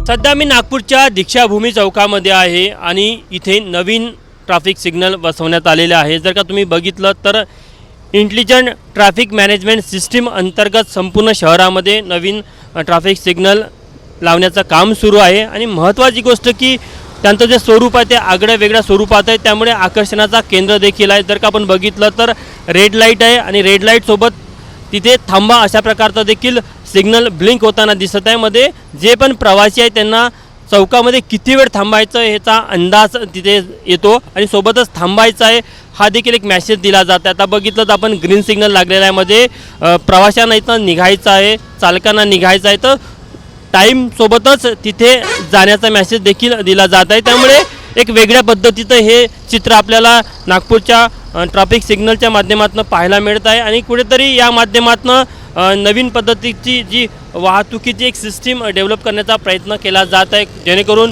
सध्या मी नागपूरच्या दीक्षाभूमी चौकामध्ये आहे आणि इथे नवीन ट्रॅफिक सिग्नल बसवण्यात आलेले आहे। जर का तुम्ही बघितलं तर इंटेलिजंट ट्रॅफिक मॅनेजमेंट सिस्टीम अंतर्गत संपूर्ण शहरामध्ये नवीन ट्रॅफिक सिग्नल लावण्याचं काम सुरू आहे आणि महत्त्वाची गोष्ट की त्यांचं जे स्वरूप आहे ते आगळ्या वेगळ्या स्वरूपात आहे, त्यामुळे आकर्षणाचा केंद्र देखील आहे। जर का आपण बघितलं तर रेड लाईट आहे आणि रेड लाईटसोबत तिथे थांबा अशा प्रकारचा देखील सिग्नल ब्लिंक होताना दिसत आहे। मध्ये जे पण प्रवासी आहेत त्यांना चौकामध्ये किती वेळ थांबायचं ह्याचा अंदाज तिथे येतो आणि सोबतच थांबायचं आहे हा देखील एक मेसेज दिला जातो। आता बघितलं तर आपण ग्रीन सिग्नल लागलेला आहे, मध्ये प्रवाशांना इथं निघायचं आहे, चालकांना निघायचं आहे, तर टाईम सोबतच तिथे जाण्याचा मेसेज देखील दिला जात आहे। त्यामुळे एक वेगळ्या पद्धतीचं हे चित्र आपल्याला नागपूरच्या ट्रॅफिक सिग्नलच्या माध्यमातून पाहायला मिळत आहे आणि कुठेतरी या माध्यमातून नवीन पद्धतीची जी वाहतुकीची एक सिस्टीम डेव्हलप करण्याचा प्रयत्न केला जात आहे, जेणेकरून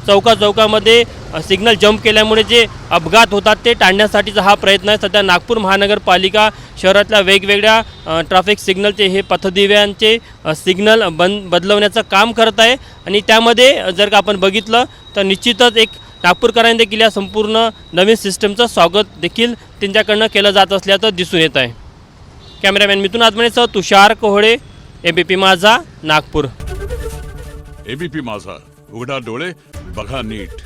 चौकामध्ये सिग्नल जंप केल्यामुळे जे अपघात होतात ते टाळण्यासाठीचा हा प्रयत्न आहे। सध्या नागपूर महानगरपालिका शहरातल्या वेगवेगळ्या ट्रॅफिक सिग्नलचे हे पथदिव्यांचे सिग्नल बदलवण्याचं काम करत आहे आणि त्यामध्ये जर का आपण बघितलं तर निश्चितच एक नागपूरकरांनी देखील या संपूर्ण नवीन सिस्टमचं स्वागत देखील त्यांच्याकडनं केलं जात असल्याचं दिसून येत आहे। कॅमेरामॅन मिथुन आत्मनेसह तुषार कोहळे, एबीपी माझा, नागपूर। एबीपी माझा, उघडा डोळे बघा नीट।